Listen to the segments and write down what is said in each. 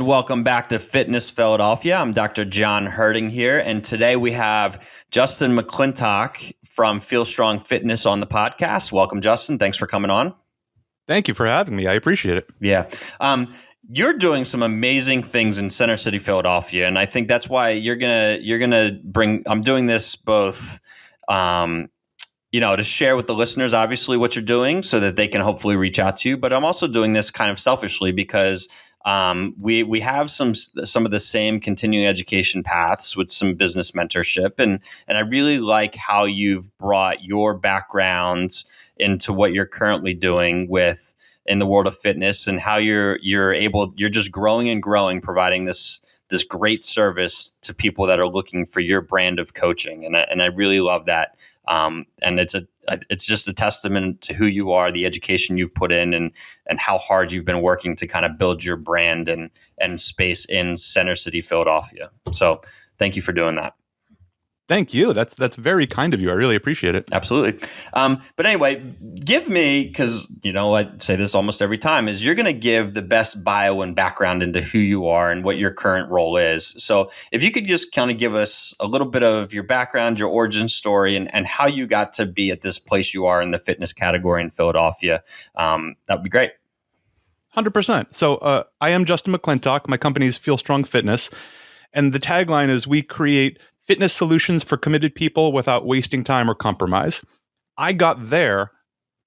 welcome back to Fitness Philadelphia. I'm Dr. John Herding here, and today we have Justin McClintock from Feel Strong Fitness on the podcast. Welcome, Justin. Thanks for coming on. Thank you for having me. I appreciate it. Yeah. You're doing some amazing things in Center City, Philadelphia, and I think that's why you're gonna bring. I'm doing this both, to share with the listeners, obviously, what you're doing, so that they can hopefully reach out to you. But I'm also doing this kind of selfishly because we have some of the same continuing education paths with some business mentorship, and I really like how you've brought your background into what you're currently doing in the world of fitness, and how you're just growing and growing, providing this great service to people that are looking for your brand of coaching, and I really love that. And it's just a testament to who you are, the education you've put in, and how hard you've been working to kind of build your brand and space in Center City, Philadelphia. So thank you for doing that. Thank you. That's very kind of you. I really appreciate it. Absolutely. But anyway, give me, because I say this almost every time, is you're going to give the best bio and background into who you are and what your current role is. So if you could just kind of give us a little bit of your background, your origin story, and how you got to be at this place you are in the fitness category in Philadelphia, that'd be great. 100%. So I am Justin McClintock. My company is Feel Strong Fitness. And the tagline is, we create fitness solutions for committed people without wasting time or compromise. I got there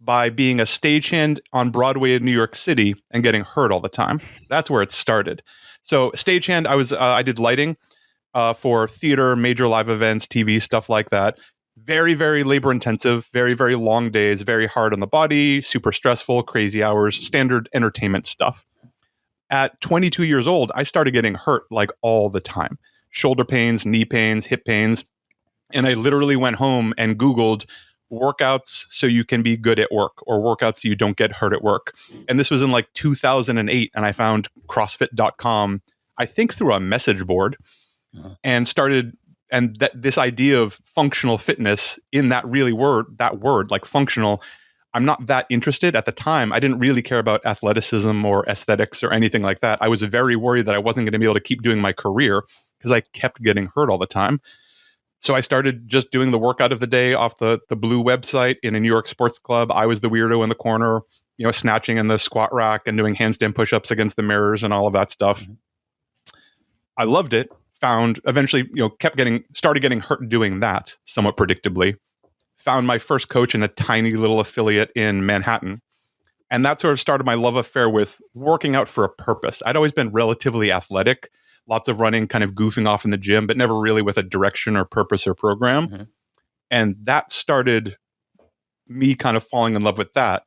by being a stagehand on Broadway in New York City and getting hurt all the time. That's where it started. So stagehand, I did lighting for theater, major live events, TV, stuff like that. Very, very labor intensive, very, very long days, very hard on the body, super stressful, crazy hours, standard entertainment stuff. At 22 years old, I started getting hurt like all the time. Shoulder pains, knee pains, hip pains. And I literally went home and Googled workouts so you can be good at work, or workouts so you don't get hurt at work. And this was in like 2008. And I found CrossFit.com, I think through a message board, and started, and this idea of functional fitness in that word, like functional, I'm not that interested at the time. I didn't really care about athleticism or aesthetics or anything like that. I was very worried that I wasn't going to be able to keep doing my career because I kept getting hurt all the time. So I started just doing the workout of the day off the Blue website in a New York sports club. I was the weirdo in the corner, snatching in the squat rack and doing handstand push-ups against the mirrors and all of that stuff. Mm-hmm. I loved it. Eventually, started getting hurt doing that somewhat predictably. Found my first coach in a tiny little affiliate in Manhattan. And that sort of started my love affair with working out for a purpose. I'd always been relatively athletic, lots of running, kind of goofing off in the gym, but never really with a direction or purpose or program. Mm-hmm. And that started me kind of falling in love with that.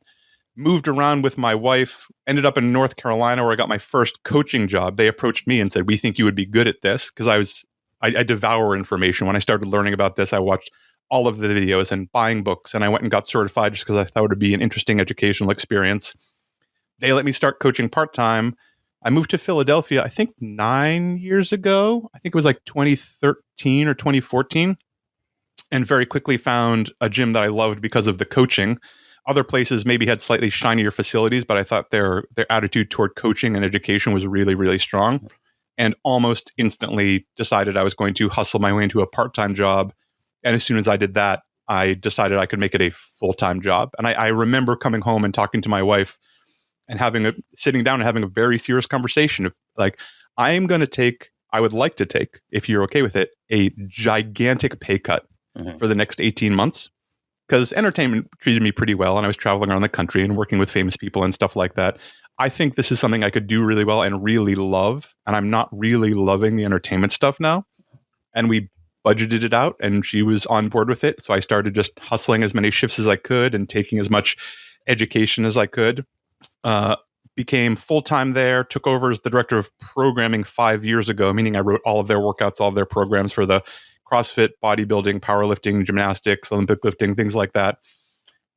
Moved around with my wife, ended up in North Carolina where I got my first coaching job. They approached me and said, "We think you would be good at this." Because I devour information. When I started learning about this, I watched all of the videos and buying books, and I went and got certified just because I thought it would be an interesting educational experience. They let me start coaching part-time. I moved to Philadelphia, I think 9 years ago. I think it was like 2013 or 2014, and very quickly found a gym that I loved because of the coaching. Other places maybe had slightly shinier facilities, but I thought their attitude toward coaching and education was really, really strong, and almost instantly decided I was going to hustle my way into a part-time job. And as soon as I did that, I decided I could make it a full-time job. And I remember coming home and talking to my wife and sitting down and having a very serious conversation of like, I would like to take, if you're okay with it, a gigantic pay cut for the next 18 months. Because entertainment treated me pretty well, and I was traveling around the country and working with famous people and stuff like that. I think this is something I could do really well and really love. And I'm not really loving the entertainment stuff now. And we budgeted it out, and she was on board with it. So I started just hustling as many shifts as I could and taking as much education as I could. Became full-time there, took over as the director of programming 5 years ago, meaning I wrote all of their workouts, all of their programs for the CrossFit, bodybuilding, powerlifting, gymnastics, Olympic lifting, things like that.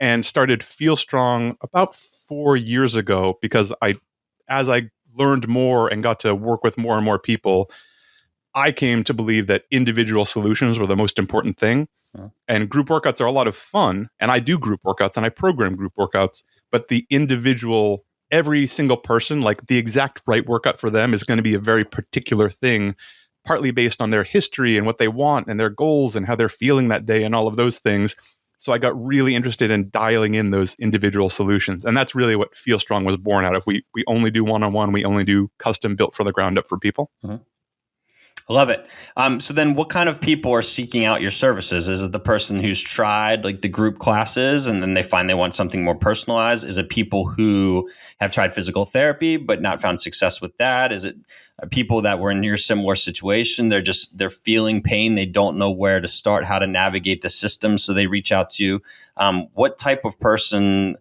And started Feel Strong about 4 years ago because as I learned more and got to work with more and more people, I came to believe that individual solutions were the most important thing. And group workouts are a lot of fun. And I do group workouts and I program group workouts, but the individual every single person, like the exact right workout for them is going to be a very particular thing, partly based on their history and what they want and their goals and how they're feeling that day and all of those things. So I got really interested in dialing in those individual solutions. And that's really what Feel Strong was born out of. We only do one-on-one. We only do custom built for the ground up for people. Mm-hmm. I love it. So then what kind of people are seeking out your services? Is it the person who's tried like the group classes and then they find they want something more personalized? Is it people who have tried physical therapy but not found success with that? Is it people that were in your similar situation? They're feeling pain. They don't know where to start, how to navigate the system. So they reach out to you. What type of person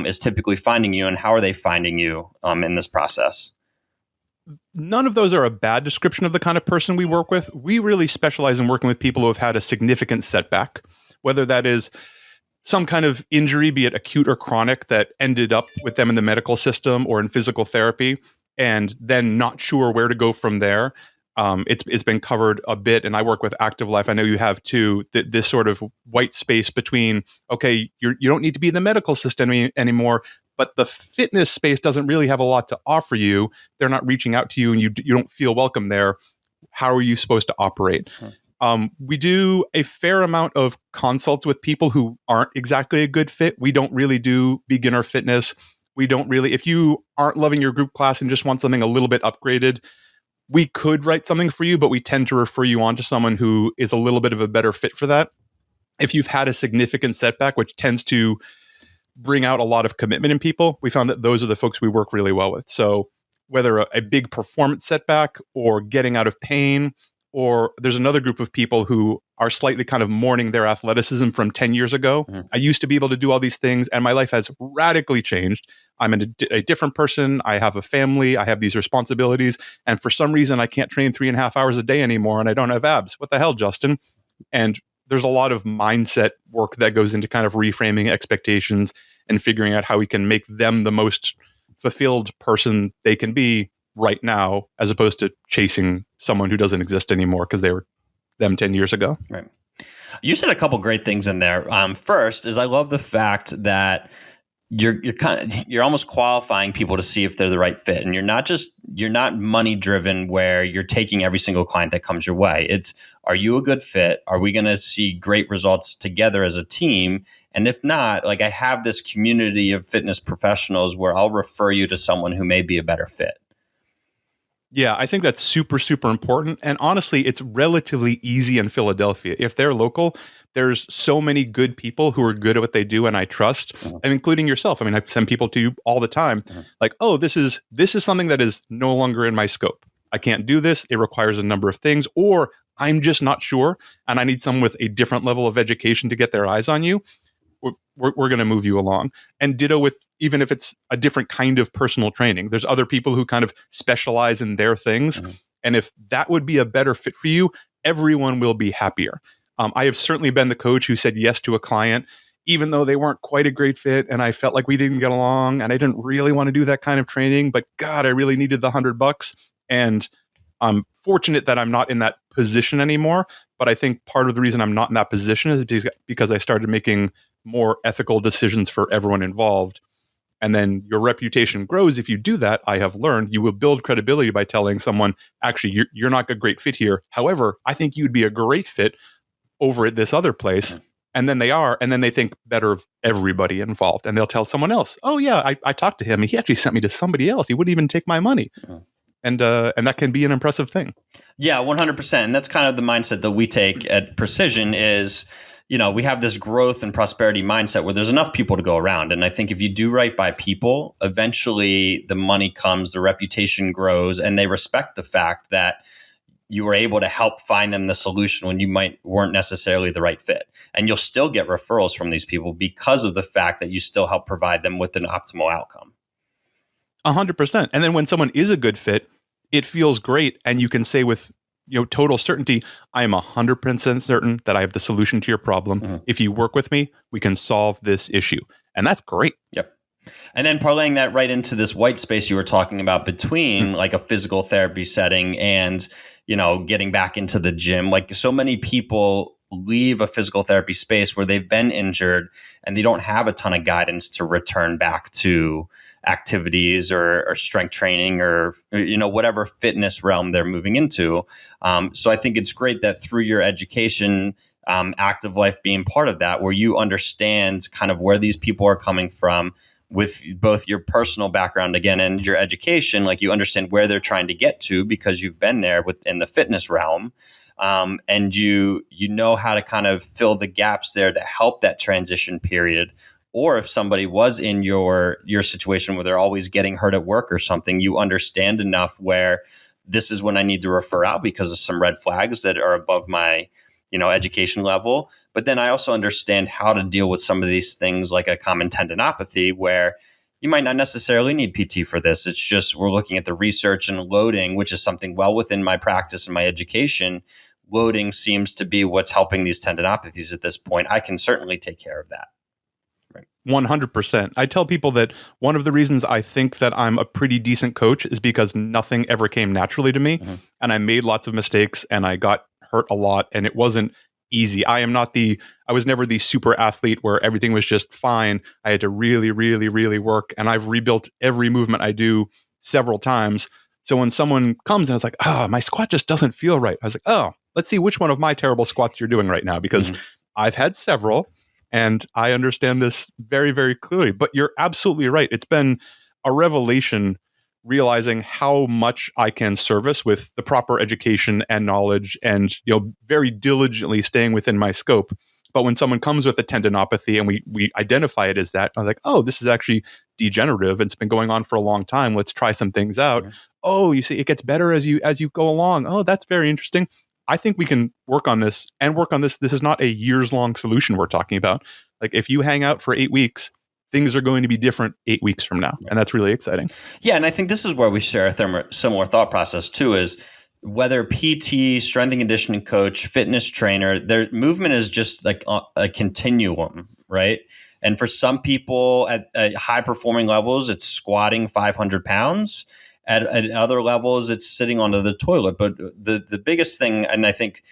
is typically finding you, and how are they finding you in this process? None of those are a bad description of the kind of person we work with. We really specialize in working with people who have had a significant setback, whether that is some kind of injury, be it acute or chronic, that ended up with them in the medical system or in physical therapy, and then not sure where to go from there. It's been covered a bit, and I work with Active Life. I know you have too. This sort of white space between, okay, you don't need to be in the medical system anymore, but the fitness space doesn't really have a lot to offer you. They're not reaching out to you, and you don't feel welcome there. How are you supposed to operate? We do a fair amount of consults with people who aren't exactly a good fit. We don't really do beginner fitness. We don't really, if you aren't loving your group class and just want something a little bit upgraded, we could write something for you, but we tend to refer you on to someone who is a little bit of a better fit for that. If you've had a significant setback, which tends to bring out a lot of commitment in people, we found that those are the folks we work really well with. So whether a big performance setback or getting out of pain, or there's another group of people who are slightly kind of mourning their athleticism from 10 years ago. Mm-hmm. I used to be able to do all these things, and my life has radically changed. I'm a different person. I have a family. I have these responsibilities. And for some reason, I can't train 3.5 hours a day anymore, and I don't have abs. What the hell, Justin? And there's a lot of mindset work that goes into kind of reframing expectations and figuring out how we can make them the most fulfilled person they can be right now, as opposed to chasing someone who doesn't exist anymore because they were them 10 years ago. Right. You said a couple great things in there. First is I love the fact that you're almost qualifying people to see if they're the right fit, and you're not money driven where you're taking every single client that comes your way. It's, are you a good fit? Are we going to see great results together as a team? And if not, like, I have this community of fitness professionals where I'll refer you to someone who may be a better fit. Yeah, I think that's super, super important. And honestly, it's relatively easy in Philadelphia. If they're local, there's so many good people who are good at what they do and I trust, and including yourself. I mean, I send people to you all the time, like, oh, this is something that is no longer in my scope. I can't do this. It requires a number of things, or I'm just not sure, and I need someone with a different level of education to get their eyes on you. We're going to move you along. And ditto with, even if it's a different kind of personal training, there's other people who kind of specialize in their things. And if that would be a better fit for you, everyone will be happier. I have certainly been the coach who said yes to a client, even though they weren't quite a great fit. And I felt like we didn't get along and I didn't really want to do that kind of training, but God, I really needed the $100. And I'm fortunate that I'm not in that position anymore. But I think part of the reason I'm not in that position is because I started making more ethical decisions for everyone involved. And then your reputation grows if you do that. I have learned you will build credibility by telling someone, actually, you're not a great fit here. However, I think you'd be a great fit over at this other place. And then they are, and then they think better of everybody involved. And they'll tell someone else, oh yeah, I talked to him. He actually sent me to somebody else. He wouldn't even take my money. And that can be an impressive thing. Yeah, 100%. And that's kind of the mindset that we take at Precision is, we have this growth and prosperity mindset where there's enough people to go around. And I think if you do right by people, eventually the money comes, the reputation grows, and they respect the fact that you were able to help find them the solution when you weren't necessarily the right fit. And you'll still get referrals from these people because of the fact that you still help provide them with an optimal outcome. 100%. And then when someone is a good fit, it feels great. And you can say with total certainty, I am 100% certain that I have the solution to your problem. If you work with me, we can solve this issue. And that's great. Yep. And then parlaying that right into this white space you were talking about between like a physical therapy setting and, getting back into the gym. Like, so many people leave a physical therapy space where they've been injured and they don't have a ton of guidance to return back to activities or strength training or whatever fitness realm they're moving into. So I think it's great that through your education, active life being part of that, where you understand kind of where these people are coming from with both your personal background again and your education, like you understand where they're trying to get to because you've been there within the fitness realm. And you know how to kind of fill the gaps there to help that transition period. Or if somebody was in your situation where they're always getting hurt at work or something, you understand enough where this is when I need to refer out because of some red flags that are above my education level. But then I also understand how to deal with some of these things like a common tendinopathy where you might not necessarily need PT for this. It's just we're looking at the research and loading, which is something well within my practice and my education. Loading seems to be what's helping these tendinopathies at this point. I can certainly take care of that. 100%. I tell people that one of the reasons I think that I'm a pretty decent coach is because nothing ever came naturally to me. And I made lots of mistakes and I got hurt a lot and it wasn't easy. I was never the super athlete where everything was just fine. I had to really, really, really work. And I've rebuilt every movement I do several times. So when someone comes and it's like, my squat just doesn't feel right. I was like, let's see which one of my terrible squats you're doing right now, because I've had several. And I understand this very, very clearly. But you're absolutely right. It's been a revelation realizing how much I can service with the proper education and knowledge and, very diligently staying within my scope. But when someone comes with a tendinopathy and we identify it as that, I'm like, this is actually degenerative. It's been going on for a long time. Let's try some things out. You see, it gets better as you go along. That's very interesting. I think we can work on this. This is not a years-long solution we're talking about. Like if you hang out for 8 weeks, things are going to be different 8 weeks from now. And that's really exciting. Yeah. And I think this is where we share a similar thought process too, is whether PT, strength and conditioning coach, fitness trainer, their movement is just like a continuum, right? And for some people at high performing levels, it's squatting 500 pounds. At other levels, it's sitting onto the toilet. But the biggest thing, and I think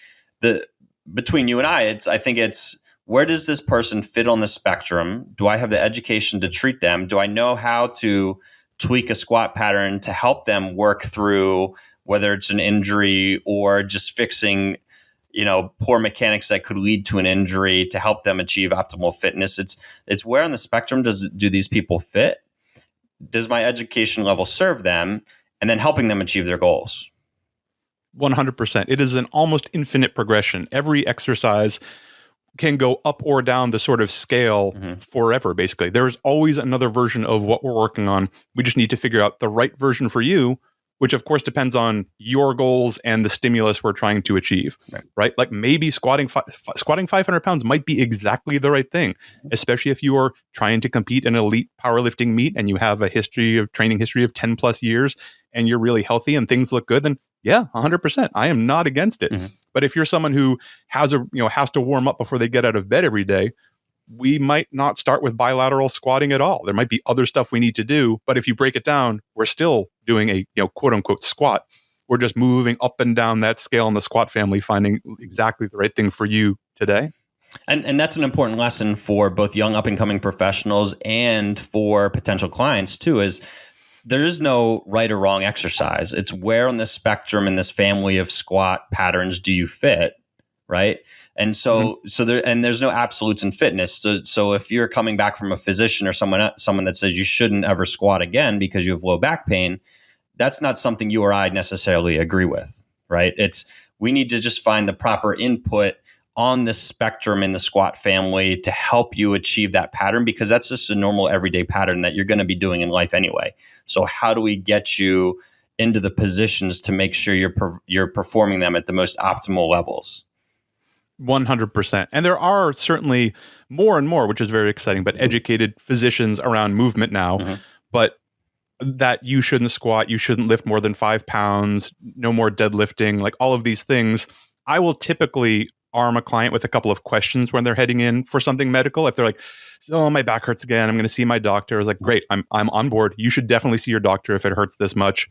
between you and I think it's where does this person fit on the spectrum? Do I have the education to treat them? Do I know how to tweak a squat pattern to help them work through whether it's an injury or just fixing poor mechanics that could lead to an injury to help them achieve optimal fitness? It's where on the spectrum do these people fit? Does my education level serve them, and then helping them achieve their goals? 100%. It is an almost infinite progression. Every exercise can go up or down the sort of scale forever, basically. There's always another version of what we're working on. We just need to figure out the right version for you, which of course depends on your goals and the stimulus we're trying to achieve, right? Like maybe squatting 500 pounds might be exactly the right thing, especially if you are trying to compete in an elite powerlifting meet and you have a training history of 10 plus years and you're really healthy and things look good, then yeah, 100%. I am not against it. But if you're someone who has to warm up before they get out of bed every day, we might not start with bilateral squatting at all. There might be other stuff we need to do, but if you break it down, we're still doing a quote unquote squat. We're just moving up and down that scale in the squat family, finding exactly the right thing for you today. And that's an important lesson for both young up and coming professionals and for potential clients too, is there is no right or wrong exercise. It's where on the spectrum in this family of squat patterns do you fit, right? And so there's no absolutes in fitness. So if you're coming back from a physician or someone that says you shouldn't ever squat again because you have low back pain, that's not something you or I necessarily agree with, right? We need to just find the proper input on the spectrum in the squat family to help you achieve that pattern, because that's just a normal everyday pattern that you're going to be doing in life anyway. So how do we get you into the positions to make sure you're performing them at the most optimal levels? 100%. And there are certainly more and more, which is very exciting, but educated physicians around movement now, but that you shouldn't squat, you shouldn't lift more than 5 pounds, no more deadlifting, like all of these things. I will typically arm a client with a couple of questions when they're heading in for something medical. If they're like, my back hurts again, I'm going to see my doctor. I was like, great, I'm on board. You should definitely see your doctor if it hurts this much.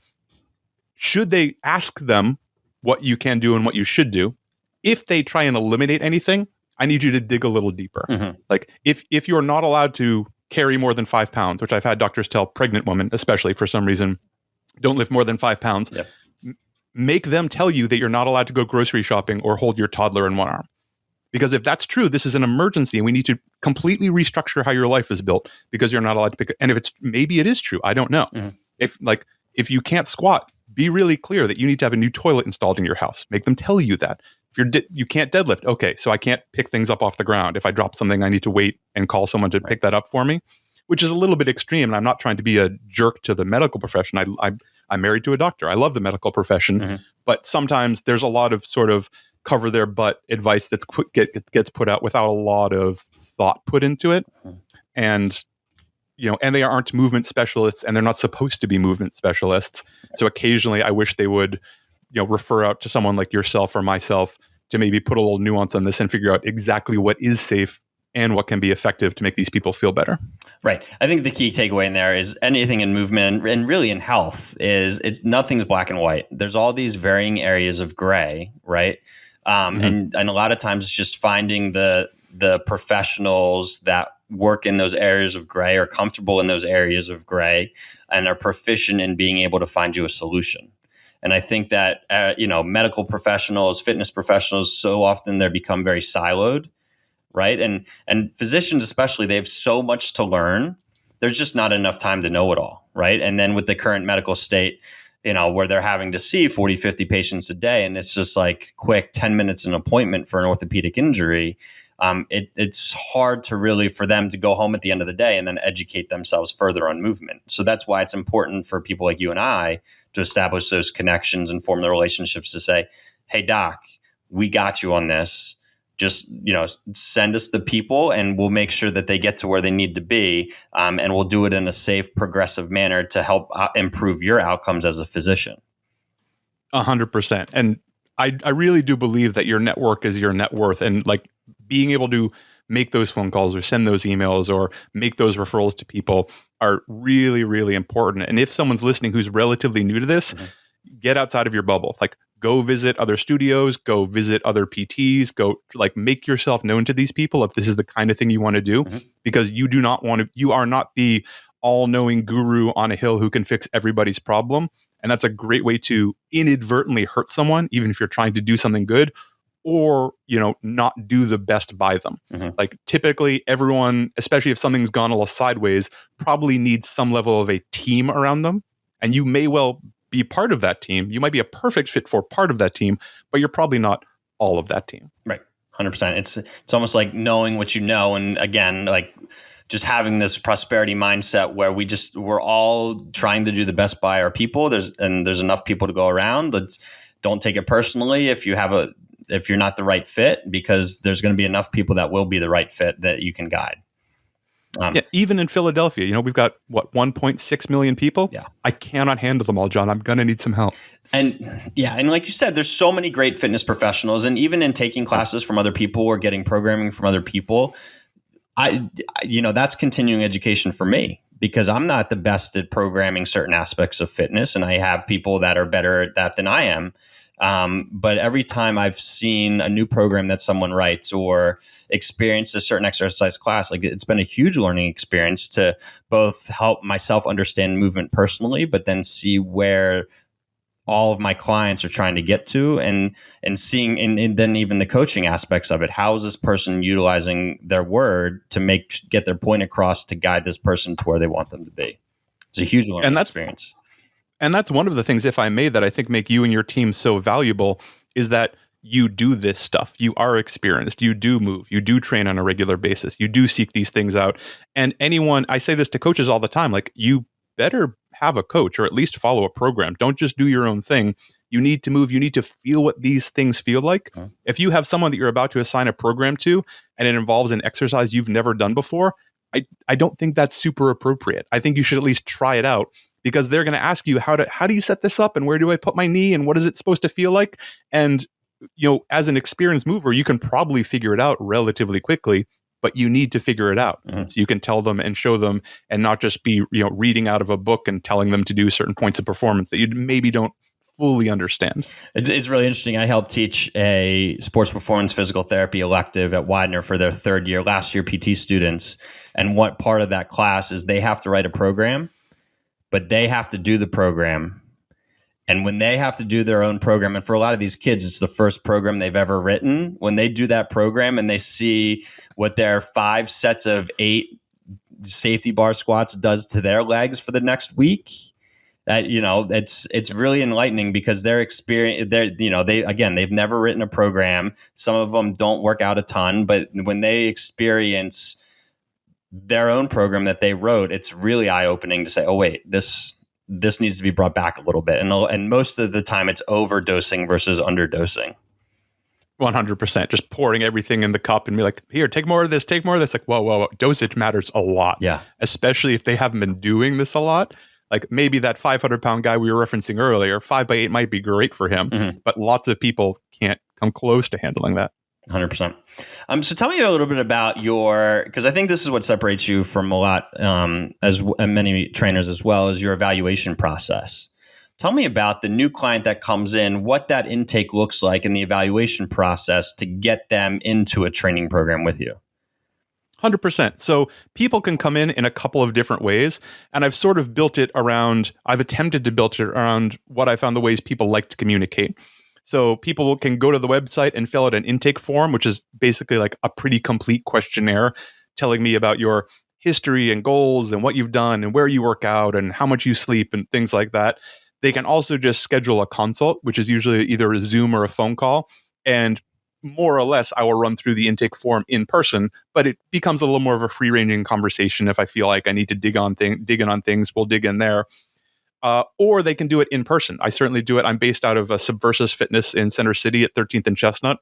Should they ask them what you can do and what you should do? If they try and eliminate anything, I need you to dig a little deeper. Like if you're not allowed to carry more than 5 pounds, which I've had doctors tell pregnant women, especially for some reason, don't lift more than 5 pounds. Yep. Make them tell you that you're not allowed to go grocery shopping or hold your toddler in one arm. Because if that's true, this is an emergency and we need to completely restructure how your life is built because you're not allowed to pick it. And if maybe it is true, I don't know. If you can't squat, be really clear that you need to have a new toilet installed in your house. Make them tell you that. If you can't deadlift, okay, so I can't pick things up off the ground. If I drop something, I need to wait and call someone to pick that up for me, which is a little bit extreme. And I'm not trying to be a jerk to the medical profession. I'm married to a doctor. I love the medical profession, but sometimes there's a lot of sort of cover their butt advice that gets put out without a lot of thought put into it. And they aren't movement specialists and they're not supposed to be movement specialists. So occasionally I wish they would, refer out to someone like yourself or myself to maybe put a little nuance on this and figure out exactly what is safe and what can be effective to make these people feel better. Right. I think the key takeaway in there is anything in movement and really in health is nothing's black and white. There's all these varying areas of gray, right? And a lot of times it's just finding the professionals that work in those areas of gray, are comfortable in those areas of gray, and are proficient in being able to find you a solution. And I think that, medical professionals, fitness professionals, so often they become very siloed, right? And physicians especially, they have so much to learn. There's just not enough time to know it all, right? And then with the current medical state, where they're having to see 40, 50 patients a day, and it's just like quick 10 minutes an appointment for an orthopedic injury, it's hard to really for them to go home at the end of the day and then educate themselves further on movement. So that's why it's important for people like you and I to establish those connections and form the relationships to say, hey, doc, we got you on this. Just, send us the people and we'll make sure that they get to where they need to be. And we'll do it in a safe, progressive manner to help improve your outcomes as a physician. 100%. And I really do believe that your network is your net worth, and like being able to make those phone calls or send those emails or make those referrals to people are really, really important. And if someone's listening who's relatively new to this, get outside of your bubble. Like, go visit other studios, go visit other PTs, go make yourself known to these people if this is the kind of thing you want to do, because you are not the all-knowing guru on a hill who can fix everybody's problem. And that's a great way to inadvertently hurt someone, even if you're trying to do something good, or, not do the best by them. Like, typically everyone, especially if something's gone a little sideways, probably needs some level of a team around them. And you may well be part of that team. You might be a perfect fit for part of that team, but you're probably not all of that team. Right. 100%. It's almost like knowing what you know. And again, like just having this prosperity mindset where we're all trying to do the best by our people. There's enough people to go around. Don't take it personally if you're not the right fit, because there's going to be enough people that will be the right fit that you can guide. Even in Philadelphia, we've got 1.6 million people. Yeah. I cannot handle them all, John. I'm going to need some help. And like you said, there's so many great fitness professionals, and even in taking classes from other people or getting programming from other people, that's continuing education for me, because I'm not the best at programming certain aspects of fitness, and I have people that are better at that than I am. But every time I've seen a new program that someone writes or experienced a certain exercise class, like, it's been a huge learning experience to both help myself understand movement personally, but then see where all of my clients are trying to get to, and seeing, and then even the coaching aspects of it. How is this person utilizing their word to get their point across to guide this person to where they want them to be? It's a huge learning experience. And that's one of the things, if I may, that I think make you and your team so valuable, is that you do this stuff. You are experienced. You do move. You do train on a regular basis. You do seek these things out. And I say this to coaches all the time, like, you better have a coach or at least follow a program. Don't just do your own thing. You need to move. You need to feel what these things feel like. If you have someone that you're about to assign a program to and it involves an exercise you've never done before, I don't think that's super appropriate. I think you should at least try it out, because they're going to ask you, how do you set this up, and where do I put my knee, and what is it supposed to feel like? And, as an experienced mover, you can probably figure it out relatively quickly, but you need to figure it out. So you can tell them and show them, and not just be, reading out of a book and telling them to do certain points of performance that you maybe don't fully understand. It's really interesting. I helped teach a sports performance physical therapy elective at Widener for their third year, last year PT students. And what part of that class is they have to write a program, but they have to do the program. And when they have to do their own program, and for a lot of these kids, it's the first program they've ever written. When they do that program and they see what their 5 sets of 8 safety bar squats does to their legs for the next week, that, it's really enlightening, because they're they've never written a program. Some of them don't work out a ton, but when they experience their own program that they wrote, it's really eye-opening to say, oh wait, this needs to be brought back a little bit. And most of the time it's overdosing versus underdosing. 100%. Just pouring everything in the cup and be like, here, take more of this, take more of this. Like, whoa. Dosage matters a lot. Yeah. Especially if they haven't been doing this a lot. Like maybe that 500-pound guy we were referencing earlier, 5x8 might be great for him, but lots of people can't come close to handling that. 100%. So tell me a little bit about because I think this is what separates you from a lot, as many trainers as well, as your evaluation process. Tell me about the new client that comes in, what that intake looks like in the evaluation process to get them into a training program with you. 100%. So people can come in a couple of different ways, and I've sort of I've attempted to build it around what I found the ways people like to communicate. So people can go to the website and fill out an intake form, which is basically like a pretty complete questionnaire telling me about your history and goals and what you've done and where you work out and how much you sleep and things like that. They can also just schedule a consult, which is usually either a Zoom or a phone call. And more or less, I will run through the intake form in person, but it becomes a little more of a free-ranging conversation. If I feel like I need to dig in on things, we'll dig in there. Or they can do it in person. I certainly do it. I'm based out of Subversus Fitness in Center City at 13th and Chestnut.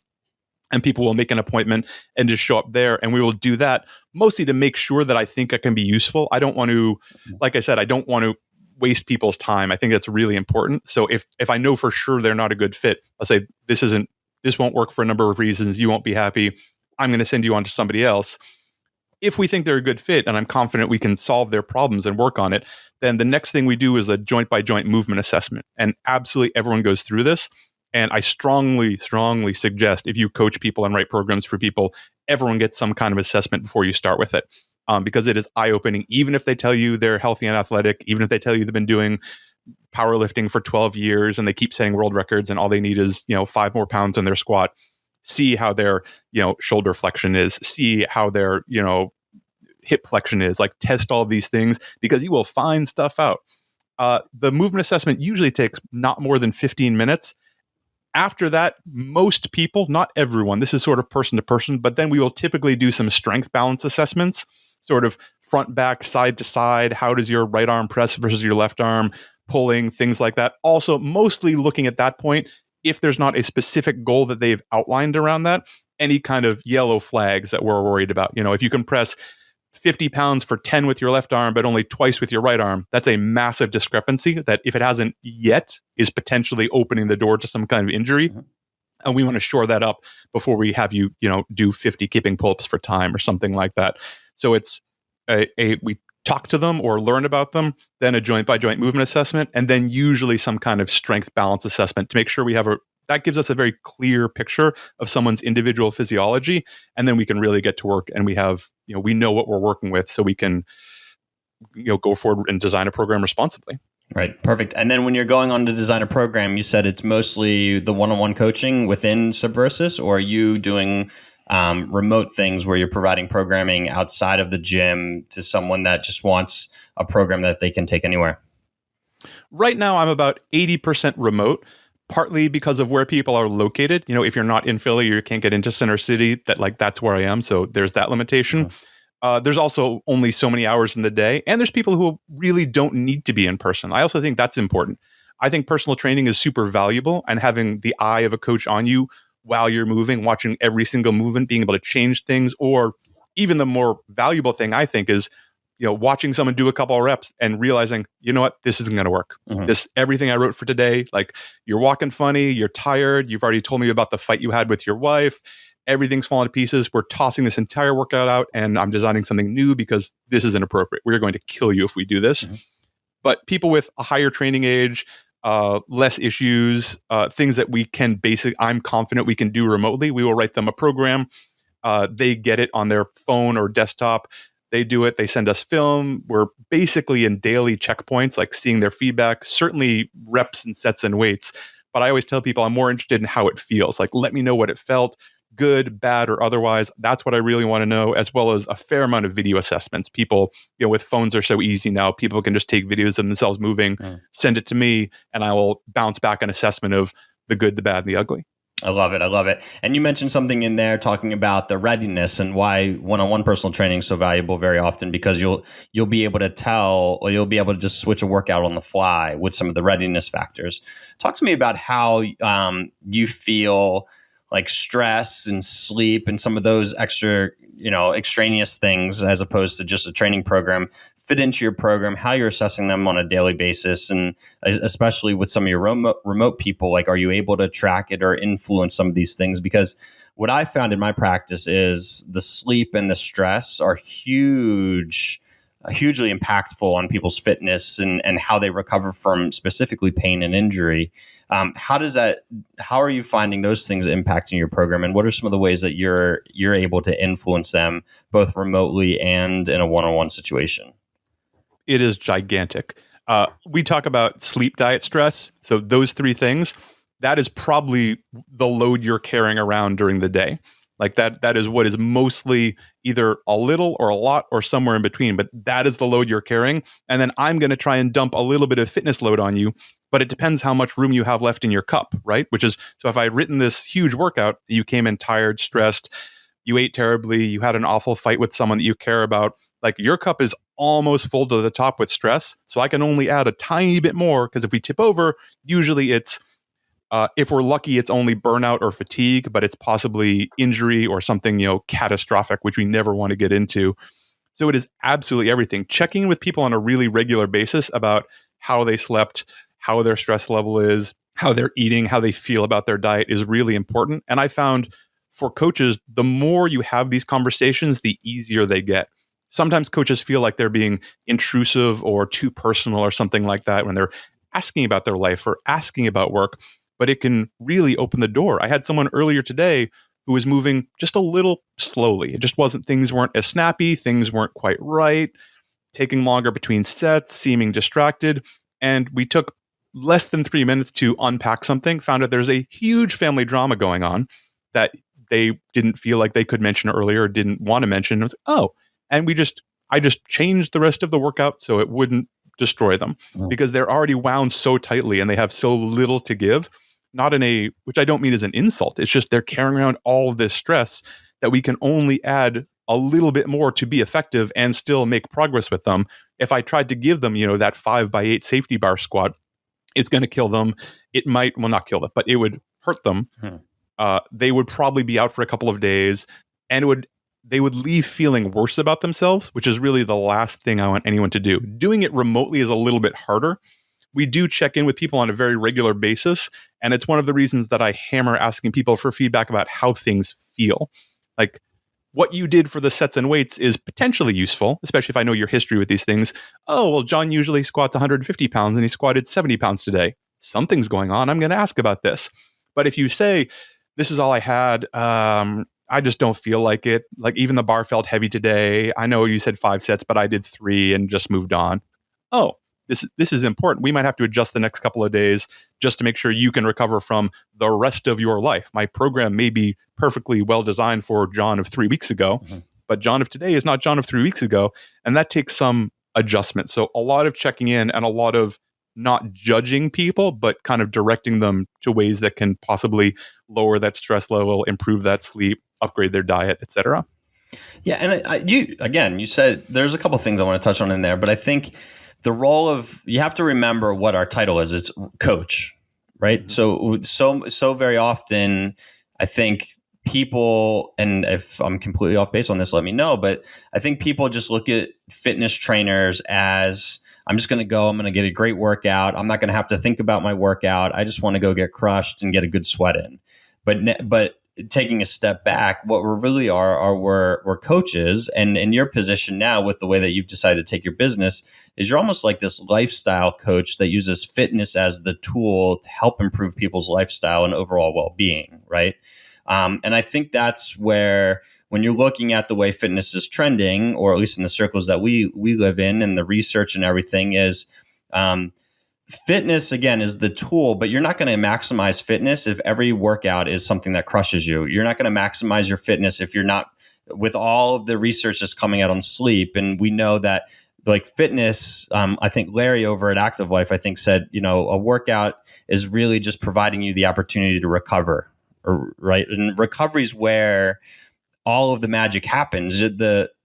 And people will make an appointment and just show up there. And we will do that mostly to make sure that I think I can be useful. I don't want to, like I said, I don't want to waste people's time. I think that's really important. So if I know for sure they're not a good fit, I'll say, this won't work for a number of reasons. You won't be happy. I'm going to send you on to somebody else. If we think they're a good fit and I'm confident we can solve their problems and work on it, then the next thing we do is a joint by joint movement assessment. And absolutely everyone goes through this. And I strongly, strongly suggest if you coach people and write programs for people, everyone gets some kind of assessment before you start with it. Because it is eye-opening, even if they tell you they're healthy and athletic, even if they tell you they've been doing powerlifting for 12 years and they keep setting world records and all they need is, 5 more pounds in their squat. See how their, shoulder flexion is, see how their, hip flexion is, like test all these things because you will find stuff out. The movement assessment usually takes not more than 15 minutes. After that, most people, not everyone, this is sort of person to person, but then we will typically do some strength balance assessments, sort of front, back, side to side. How does your right arm press versus your left arm, pulling, things like that. Also, mostly looking at that point, if there's not a specific goal that they've outlined around that, any kind of yellow flags that we're worried about. If you can press 50 pounds for 10 with your left arm, but only twice with your right arm, that's a massive discrepancy that if it hasn't yet is potentially opening the door to some kind of injury. Mm-hmm. And we want to shore that up before we have you, do 50 keeping pull-ups for time or something like that. So it's we talk to them or learn about them, then a joint by joint movement assessment, and then usually some kind of strength balance assessment to make sure we have that gives us a very clear picture of someone's individual physiology. And then we can really get to work and we have, we know what we're working with so we can, go forward and design a program responsibly. Right. Perfect. And then when you're going on to design a program, you said it's mostly the one-on-one coaching within Subversus, or are you doing remote things where you're providing programming outside of the gym to someone that just wants a program that they can take anywhere? Right now, I'm about 80% remote, partly because of where people are located. If you're not in Philly or you can't get into Center City, that's where I am. So there's that limitation. Mm-hmm. There's also only so many hours in the day. And there's people who really don't need to be in person. I also think that's important. I think personal training is super valuable, and having the eye of a coach on you while you're moving, watching every single movement, being able to change things, or even the more valuable thing I think is, watching someone do a couple of reps and realizing, this isn't going to work. Mm-hmm. Everything I wrote for today, you're walking funny, you're tired, you've already told me about the fight you had with your wife, everything's falling to pieces. We're tossing this entire workout out and I'm designing something new because this is inappropriate. We're going to kill you if we do this. Mm-hmm. But people with a higher training age, less issues, things that I'm confident we can do remotely. We will write them a program. They get it on their phone or desktop. They do it. They send us film. We're basically in daily checkpoints, like seeing their feedback, certainly reps and sets and weights. But I always tell people I'm more interested in how it feels. Like, let me know what it felt, good, bad, or otherwise. That's what I really want to know, as well as a fair amount of video assessments. People, with phones are so easy now. People can just take videos of themselves moving, send it to me, and I will bounce back an assessment of the good, the bad, and the ugly. I love it. I love it. And you mentioned something in there talking about the readiness and why one-on-one personal training is so valuable very often, because you'll be able to tell, or you'll be able to just switch a workout on the fly with some of the readiness factors. Talk to me about how you feel like stress and sleep and some of those extra, extraneous things, as opposed to just a training program, fit into your program, how you're assessing them on a daily basis. And especially with some of your remote people, like, are you able to track it or influence some of these things? Because what I found in my practice is the sleep and the stress are hugely impactful on people's fitness and how they recover from specifically pain and injury. How are you finding those things impacting your program, and what are some of the ways that you're able to influence them both remotely and in a one-on-one situation? It is gigantic. We talk about sleep, diet, stress. So those three things, that is probably the load you're carrying around during the day. Like that is what is mostly either a little or a lot or somewhere in between, but that is the load you're carrying. And then I'm going to try and dump a little bit of fitness load on you, but it depends how much room you have left in your cup, right? Which is, so if I had written this huge workout, you came in tired, stressed, you ate terribly, you had an awful fight with someone that you care about, like your cup is almost full to the top with stress. So I can only add a tiny bit more, because if we tip over, usually it's, if we're lucky, it's only burnout or fatigue, but it's possibly injury or something, catastrophic, which we never want to get into. So it is absolutely everything. Checking with people on a really regular basis about how they slept, how their stress level is, how they're eating, how they feel about their diet is really important. And I found for coaches, the more you have these conversations, the easier they get. Sometimes coaches feel like they're being intrusive or too personal or something like that when they're asking about their life or asking about work, but it can really open the door. I had someone earlier today who was moving just a little slowly. It just wasn't, things weren't as snappy, things weren't quite right, taking longer between sets, seeming distracted. And we took less than 3 minutes to unpack something, found out there's a huge family drama going on that they didn't feel like they could mention earlier or didn't want to mention. It was, and I just changed the rest of the workout so it wouldn't destroy them, because they're already wound so tightly and they have so little to give. Not in a, which I don't mean as an insult. It's just they're carrying around all of this stress that we can only add a little bit more to be effective and still make progress with them. If I tried to give them, that 5x8 safety bar squat, it's going to kill them. It might, well, not kill them, but it would hurt them. They would probably be out for a couple of days, and they would leave feeling worse about themselves, which is really the last thing I want anyone to do. Doing it remotely is a little bit harder. We do check in with people on a very regular basis, and it's one of the reasons that I hammer asking people for feedback about how things feel. Like, what you did for the sets and weights is potentially useful, especially if I know your history with these things. Oh, well, John usually squats 150 pounds and he squatted 70 pounds today. Something's going on. I'm going to ask about this. But if you say, this is all I had, I just don't feel like it. Like, even the bar felt heavy today. I know you said 5 sets, but I did 3 and just moved on. Oh, this is important. We might have to adjust the next couple of days just to make sure you can recover from the rest of your life. My program may be perfectly well designed for John of 3 weeks ago, but John of today is not John of 3 weeks ago. And that takes some adjustment. So a lot of checking in and a lot of not judging people, but kind of directing them to ways that can possibly lower that stress level, improve that sleep, upgrade their diet, etc. Yeah. And you said there's a couple of things I want to touch on in there, but I think the role of, you have to remember what our title is. It's coach, right? So very often, I think people, and if I'm completely off base on this, let me know, but I think people just look at fitness trainers as, I'm just going to go, I'm going to get a great workout. I'm not going to have to think about my workout. I just want to go get crushed and get a good sweat in. But taking a step back, what we really are we're coaches. And in your position now, with the way that you've decided to take your business, is you're almost like this lifestyle coach that uses fitness as the tool to help improve people's lifestyle and overall well-being, right? And I think that's where, when you're looking at the way fitness is trending, or at least in the circles that we live in, and the research and everything, is fitness, again, is the tool, but you're not going to maximize fitness if every workout is something that crushes you. You're not going to maximize your fitness if you're not, with all of the research that's coming out on sleep. And we know that, like, fitness, I think Larry over at Active Life, I think, said, a workout is really just providing you the opportunity to recover, right? And recovery is where all of the magic happens.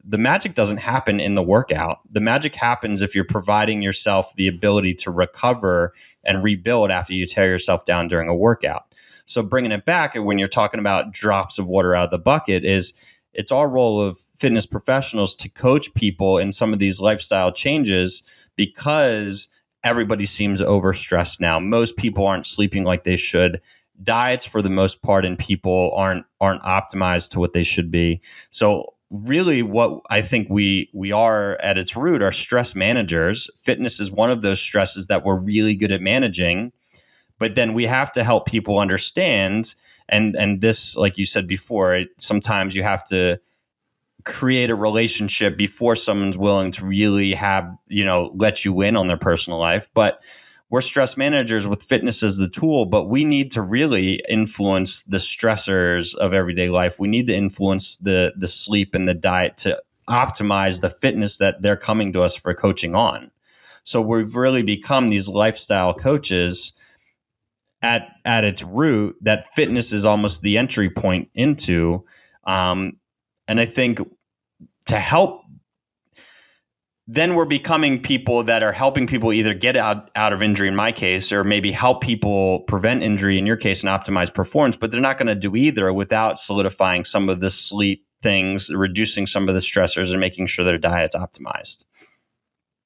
The magic doesn't happen in the workout. The magic happens if you're providing yourself the ability to recover and rebuild after you tear yourself down during a workout. So bringing it back, when you're talking about drops of water out of the bucket, it's our role of fitness professionals to coach people in some of these lifestyle changes, because everybody seems overstressed now. Most people aren't sleeping like they should. Diets, for the most part, in people aren't optimized to what they should be. So really, what I think we are at its root are stress managers. Fitness is one of those stresses that we're really good at managing, but then we have to help people understand. And this, like you said before, sometimes you have to create a relationship before someone's willing to really have, let you in on their personal life. But we're stress managers with fitness as the tool, but we need to really influence the stressors of everyday life. We need to influence the sleep and the diet to optimize the fitness that they're coming to us for coaching on. So we've really become these lifestyle coaches at its root, that fitness is almost the entry point into. And I think to help, then we're becoming people that are helping people either get out of injury, in my case, or maybe help people prevent injury, in your case, and optimize performance. But they're not going to do either without solidifying some of the sleep things, reducing some of the stressors, and making sure their diet's optimized.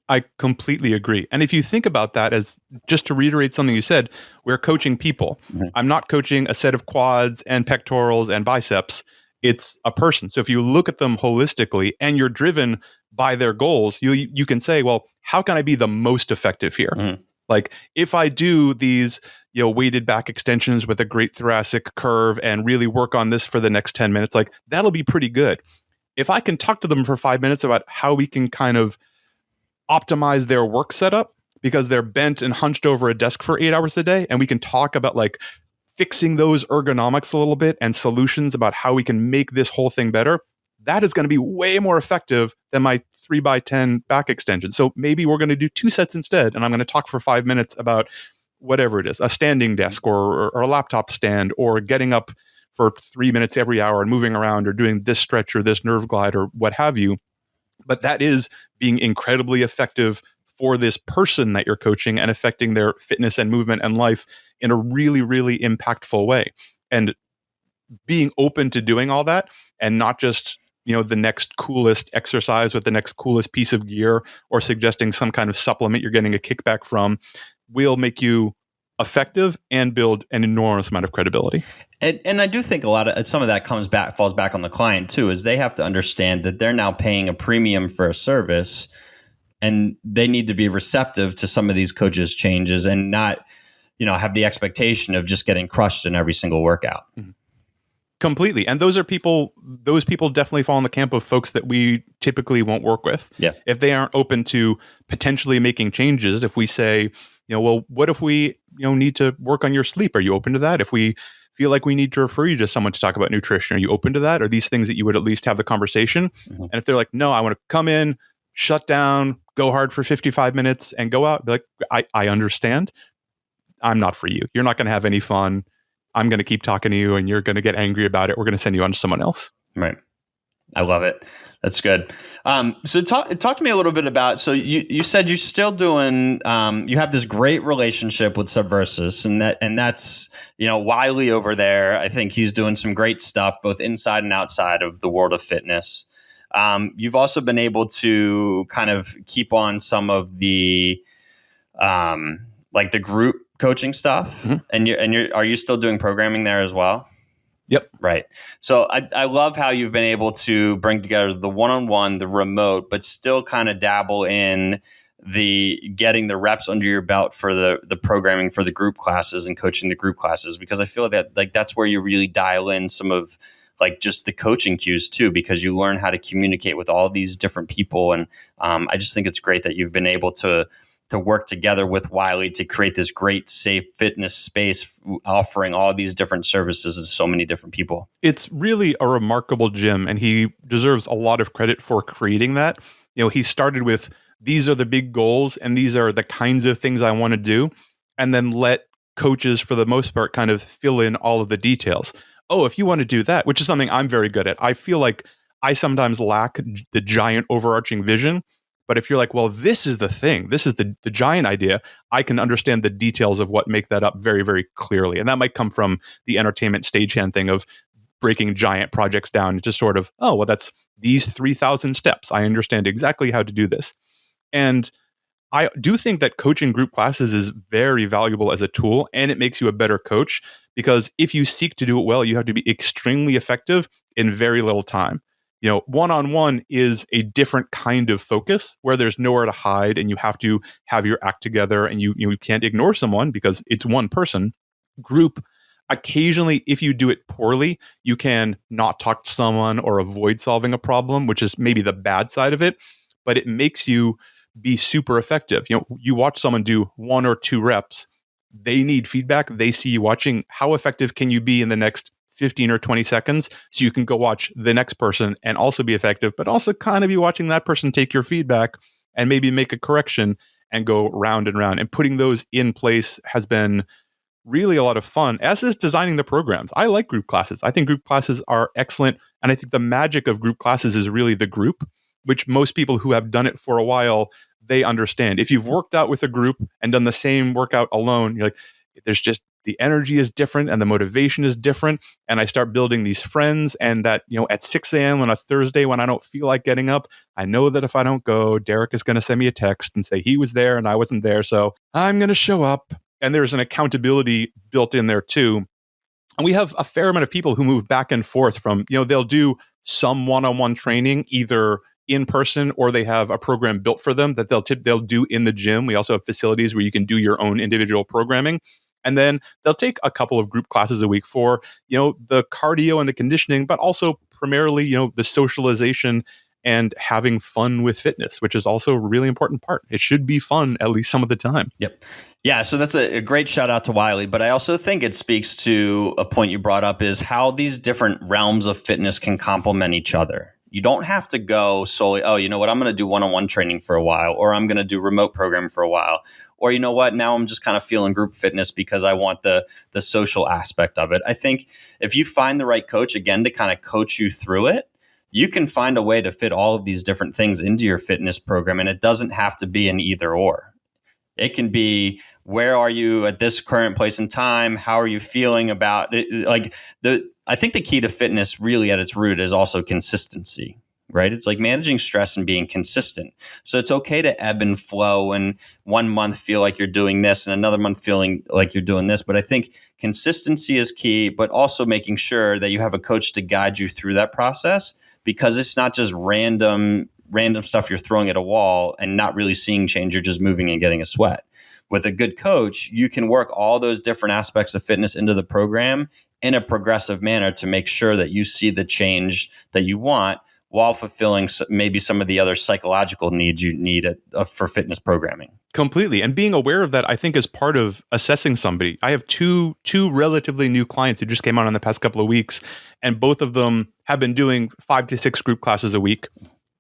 I completely agree. And if you think about that, as just to reiterate something you said, we're coaching people. Mm-hmm. I'm not coaching a set of quads and pectorals and biceps. It's a person. So if you look at them holistically and you're driven by their goals, you can say, well, how can I be the most effective here? Mm-hmm. Like, if I do these, weighted back extensions with a great thoracic curve and really work on this for the next 10 minutes, like, that'll be pretty good. If I can talk to them for 5 minutes about how we can kind of optimize their work setup, because they're bent and hunched over a desk for 8 hours a day, and we can talk about, like, fixing those ergonomics a little bit and solutions about how we can make this whole thing better, that is going to be way more effective than my 3x10 back extension. So maybe we're going to do 2 sets instead, and I'm going to talk for 5 minutes about whatever it is, a standing desk or a laptop stand, or getting up for 3 minutes every hour and moving around, or doing this stretch or this nerve glide or what have you. But that is being incredibly effective for this person that you're coaching and affecting their fitness and movement and life in a really, really impactful way. And being open to doing all that, and not just, the next coolest exercise with the next coolest piece of gear, or suggesting some kind of supplement you're getting a kickback from, will make you effective and build an enormous amount of credibility. And I do think some of that falls back on the client too, is they have to understand that they're now paying a premium for a service, and they need to be receptive to some of these coaches' changes, and not, have the expectation of just getting crushed in every single workout. Mm-hmm. Completely. And those people definitely fall in the camp of folks that we typically won't work with. Yeah. If they aren't open to potentially making changes, if we say, well, what if we, need to work on your sleep? Are you open to that? If we feel like we need to refer you to someone to talk about nutrition, are you open to that? Are these things that you would at least have the conversation? Mm-hmm. And if they're like, no, I want to come in, shut down, go hard for 55 minutes and go out, be like, I understand. I'm not for you. You're not going to have any fun. I'm going to keep talking to you, and you're going to get angry about it. We're going to send you on to someone else. Right. I love it. That's good. So talk to me a little bit about, so you said you're still doing, you have this great relationship with Subversus, and that's, Wiley over there. I think he's doing some great stuff, both inside and outside of the world of fitness. You've also been able to kind of keep on some of the, like the group coaching stuff. Mm-hmm. And are you still doing programming there as well? Yep. Right. So I love how you've been able to bring together the one-on-one, the remote, but still kind of dabble in the getting the reps under your belt for the programming for the group classes and coaching the group classes, because I feel that like that's where you really dial in some of like just the coaching cues too, because you learn how to communicate with all these different people. And I just think it's great that you've been able to work together with Wiley to create this great, safe fitness space, offering all these different services to so many different people. It's really a remarkable gym, and he deserves a lot of credit for creating that. He started with, these are the big goals and these are the kinds of things I want to do, and then let coaches, for the most part, kind of fill in all of the details. Oh, if you want to do that, which is something I'm very good at. I feel like I sometimes lack the giant overarching vision. But if you're like, well, this is the thing, this is the giant idea, I can understand the details of what make that up very, very clearly. And that might come from the entertainment stagehand thing of breaking giant projects down to sort of, oh, well, that's these 3,000 steps. I understand exactly how to do this. And I do think that coaching group classes is very valuable as a tool, and it makes you a better coach, because if you seek to do it well, you have to be extremely effective in very little time. One-on-one is a different kind of focus where there's nowhere to hide and you have to have your act together, and you can't ignore someone because it's one person. Group, occasionally, if you do it poorly, you can not talk to someone or avoid solving a problem, which is maybe the bad side of it, but it makes you be super effective. You watch someone do 1 or 2 reps, they need feedback. They see you watching. How effective can you be in the next 15 or 20 seconds so you can go watch the next person and also be effective, but also kind of be watching that person take your feedback and maybe make a correction and go round and round. And putting those in place has been really a lot of fun, as is designing the programs. I like group classes. I think group classes are excellent. And I think the magic of group classes is really the group, which most people who have done it for a while, they understand. If you've worked out with a group and done the same workout alone, you're like, there's just, the energy is different and the motivation is different. And I start building these friends, and that, at 6 a.m. on a Thursday when I don't feel like getting up, I know that if I don't go, Derek is going to send me a text and say he was there and I wasn't there. So I'm going to show up. And there's an accountability built in there too. And we have a fair amount of people who move back and forth from, they'll do some one-on-one training either in person, or they have a program built for them that they'll do in the gym. We also have facilities where you can do your own individual programming. And then they'll take a couple of group classes a week for, the cardio and the conditioning, but also primarily, the socialization and having fun with fitness, which is also a really important part. It should be fun at least some of the time. Yep. Yeah. So that's a great shout out to Wiley. But I also think it speaks to a point you brought up, is how these different realms of fitness can complement each other. You don't have to go solely, oh, you know what, I'm going to do one-on-one training for a while, or I'm going to do remote programming for a while. Or, you know what, now I'm just kind of feeling group fitness because I want the social aspect of it. I think if you find the right coach, again, to kind of coach you through it, you can find a way to fit all of these different things into your fitness program. And it doesn't have to be an either or. It can be, where are you at this current place in time? How are you feeling about it? I think the key to fitness really at its root is also consistency, right? It's like managing stress and being consistent. So it's okay to ebb and flow, and one month feel like you're doing this and another month feeling like you're doing this. But I think consistency is key, but also making sure that you have a coach to guide you through that process, because it's not just random stuff you're throwing at a wall and not really seeing change. You're just moving and getting a sweat. With a good coach, you can work all those different aspects of fitness into the program in a progressive manner to make sure that you see the change that you want, while fulfilling maybe some of the other psychological needs you need for fitness programming. Completely. And being aware of that, I think, is part of assessing somebody. I have two relatively new clients who just came on in the past couple of weeks, and both of them have been doing 5 to 6 group classes a week.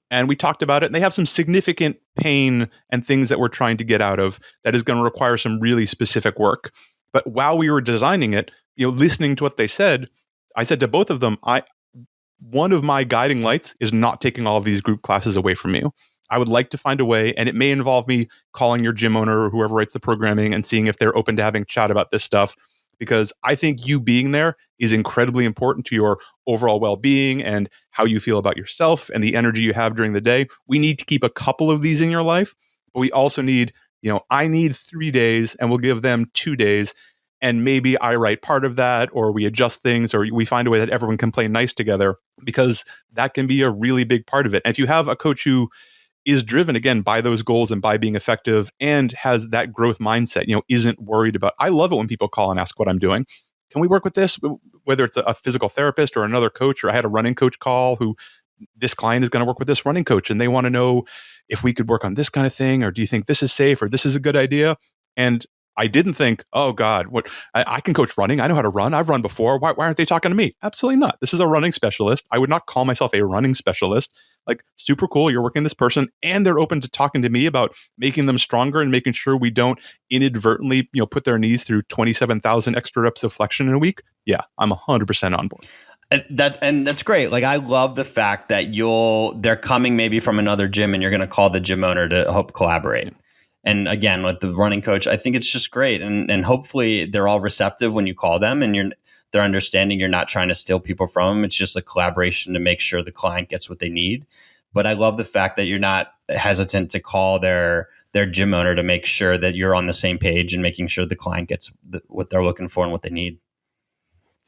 And we talked about it, and they have some significant pain and things that we're trying to get out of that is going to require some really specific work. But while we were designing it, listening to what they said, I said to both of them, one of my guiding lights is not taking all of these group classes away from you. I would like to find a way, and it may involve me calling your gym owner or whoever writes the programming and seeing if they're open to having chat about this stuff, because I think you being there is incredibly important to your overall well-being and how you feel about yourself and the energy you have during the day. We need to keep a couple of these in your life, but we also need, I need 3 days, and we'll give them 2 days. and maybe I write part of that, or we adjust things, or we find a way that everyone can play nice together, because that can be a really big part of it. And if you have a coach who is driven again by those goals and by being effective and has that growth mindset, isn't worried about, I love it when people call and ask what I'm doing. Can we work with this? Whether it's a physical therapist or another coach, or I had a running coach call who, this client is going to work with this running coach and they want to know if we could work on this kind of thing, or do you think this is safe, or this is a good idea? And I didn't think, oh God, what I can coach running. I know how to run. I've run before. Why aren't they talking to me? Absolutely not. This is a running specialist. I would not call myself a running specialist. Like, super cool. You're working with this person and they're open to talking to me about making them stronger and making sure we don't inadvertently, put their knees through 27,000 extra reps of flexion in a week. Yeah, I'm 100% on board. And that's great. Like, I love the fact that they're coming maybe from another gym and you're going to call the gym owner to help collaborate. Yeah. And again, with the running coach, I think it's just great. And hopefully they're all receptive when you call them, and they're understanding you're not trying to steal people from them. It's just a collaboration to make sure the client gets what they need. But I love the fact that you're not hesitant to call their gym owner to make sure that you're on the same page and making sure the client gets what they're looking for and what they need.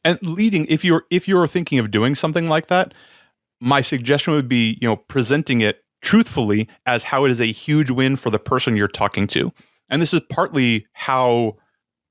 And leading, if you're thinking of doing something like that, my suggestion would be, presenting it truthfully as how it is a huge win for the person you're talking to. And this is partly how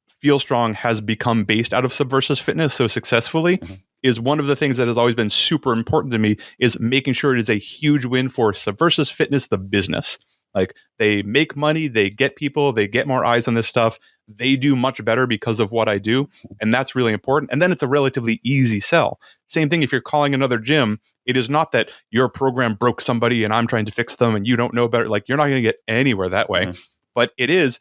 Feel Strong has become based out of Subversive Fitness so successfully. Mm-hmm. Is one of the things that has always been super important to me is making sure it is a huge win for Subversive Fitness, the business. Like, they make money, they get people, they get more eyes on this stuff. They do much better because of what I do. And that's really important. And then it's a relatively easy sell. Same thing if you're calling another gym. It is not that your program broke somebody and I'm trying to fix them and you don't know better. Like, you're not going to get anywhere that way. Mm-hmm. But it is,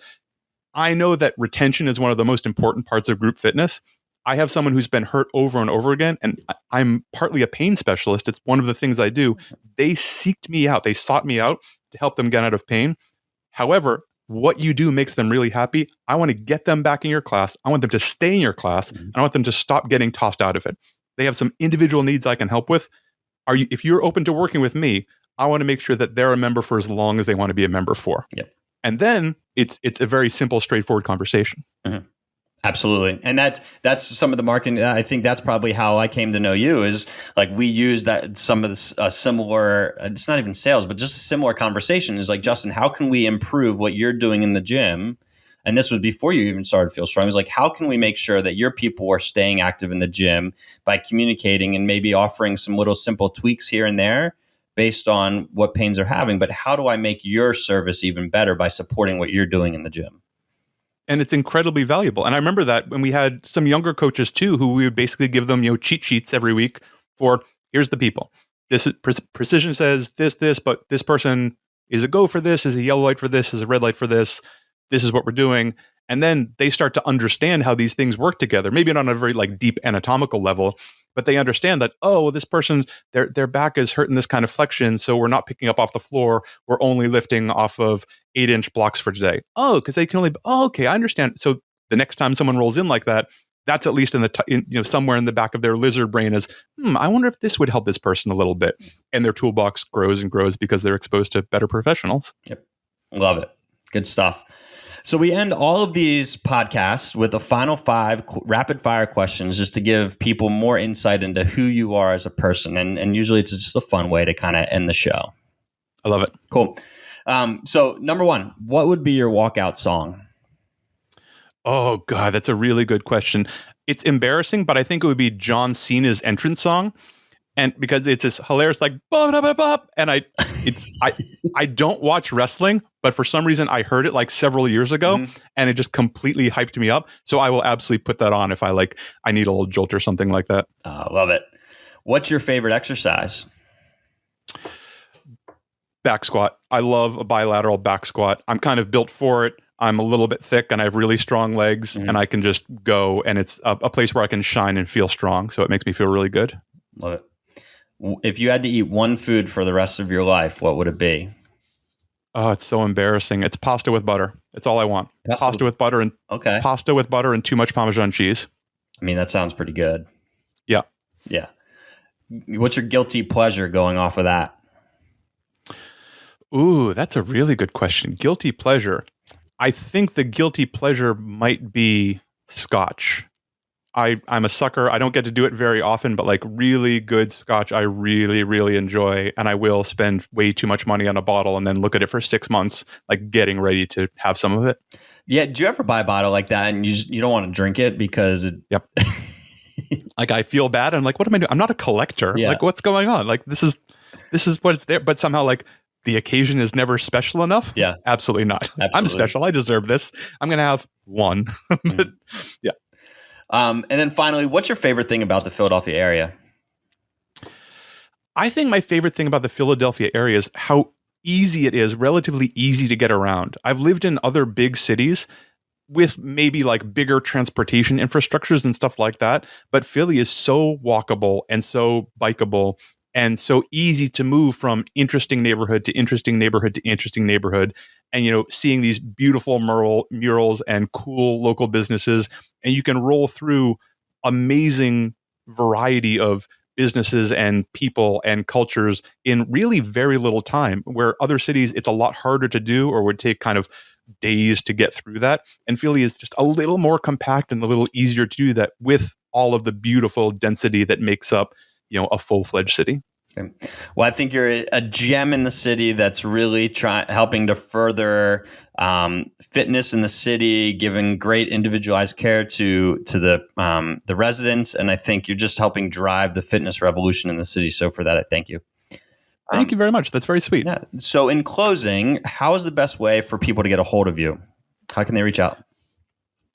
I know that retention is one of the most important parts of group fitness. I have someone who's been hurt over and over again, and I'm partly a pain specialist. It's one of the things I do. They seeked me out. They sought me out to help them get out of pain. However, what you do makes them really happy. I want to get them back in your class. I want them to stay in your class. Mm-hmm. I want them to stop getting tossed out of it. They have some individual needs I can help with. If you're open to working with me, I want to make sure that they're a member for as long as they want to be a member for. Yep. And then it's a very simple, straightforward conversation. Mm-hmm. Absolutely. And that's some of the marketing. I think that's probably how I came to know you, is like, we use that, some of the similar, it's not even sales, but just a similar conversation is like, Justin, how can we improve what you're doing in the gym? And this was before you even started Feel Strong. It was like, how can we make sure that your people are staying active in the gym by communicating and maybe offering some little simple tweaks here and there based on what pains they're having? But how do I make your service even better by supporting what you're doing in the gym? And it's incredibly valuable. And I remember that when we had some younger coaches too, who we would basically give them, cheat sheets every week for, here's the people. This is precision says this, but this person is a go for this, is a yellow light for this, is a red light for this. This is what we're doing. And then they start to understand how these things work together. Maybe not on a very deep anatomical level, but they understand that, this person, their back is hurting this kind of flexion, so we're not picking up off the floor. We're only lifting off of 8-inch blocks for today. Because they can only. Okay, I understand. So the next time someone rolls in like that, that's at least somewhere in the back of their lizard brain is, I wonder if this would help this person a little bit. And their toolbox grows and grows because they're exposed to better professionals. Yep, love it. Good stuff. So we end all of these podcasts with a final 5 rapid fire questions, just to give people more insight into who you are as a person. And usually it's just a fun way to kind of end the show. I love it. Cool. So number 1, what would be your walkout song? Oh God, that's a really good question. It's embarrassing, but I think it would be John Cena's entrance song. And because it's this hilarious, bop, bop, bop, and I don't watch wrestling, but for some reason I heard it several years ago, mm-hmm. and it just completely hyped me up. So I will absolutely put that on if I need a little jolt or something like that. Love it. What's your favorite exercise? Back squat. I love a bilateral back squat. I'm kind of built for it. I'm a little bit thick and I have really strong legs, mm-hmm. and I can just go, and it's a place where I can shine and feel strong. So it makes me feel really good. Love it. If you had to eat one food for the rest of your life, what would it be? Oh, it's so embarrassing. It's pasta with butter. It's all I want. Pasta with butter and too much Parmesan cheese. I mean, that sounds pretty good. Yeah. Yeah. What's your guilty pleasure going off of that? Ooh, that's a really good question. Guilty pleasure. I think the guilty pleasure might be Scotch. I'm a sucker. I don't get to do it very often, but like really good scotch, I really, really enjoy. And I will spend way too much money on a bottle and then look at it for 6 months, like getting ready to have some of it. Yeah. Do you ever buy a bottle like that and you don't want to drink it because it? Yep. Like I feel bad. I'm like, what am I doing? I'm not a collector. Yeah. Like, what's going on? Like, this is what it's there. But somehow, like, the occasion is never special enough. Yeah. Absolutely not. Absolutely. I'm special. I deserve this. I'm going to have one. But yeah. And then finally, what's your favorite thing about the Philadelphia area? I think my favorite thing about the Philadelphia area is how easy it is, relatively easy to get around. I've lived in other big cities with maybe like bigger transportation infrastructures and stuff like that, but Philly is so walkable and so bikeable and so easy to move from interesting neighborhood to interesting neighborhood to interesting neighborhood. And, you know, seeing these beautiful murals and cool local businesses, and you can roll through amazing variety of businesses and people and cultures in really very little time, where other cities it's a lot harder to do or would take kind of days to get through that. And Philly is just a little more compact and a little easier to do that with all of the beautiful density that makes up, you know, a full-fledged city. Okay. Well, I think you're a gem in the city that's really helping to further fitness in the city, giving great individualized care to the residents, and I think you're just helping drive the fitness revolution in the city. So for that, I thank you. Thank you very much. That's very sweet. Yeah. So in closing, how is the best way for people to get a hold of you? How can they reach out?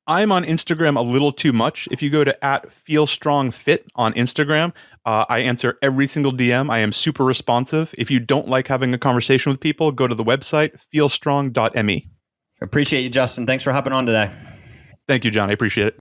I'm on Instagram a little too much. If you go to @feelstrongfit on Instagram, I answer every single DM. I am super responsive. If you don't like having a conversation with people, go to the website, feelstrong.me. Appreciate you, Justin. Thanks for hopping on today. Thank you, John. I appreciate it.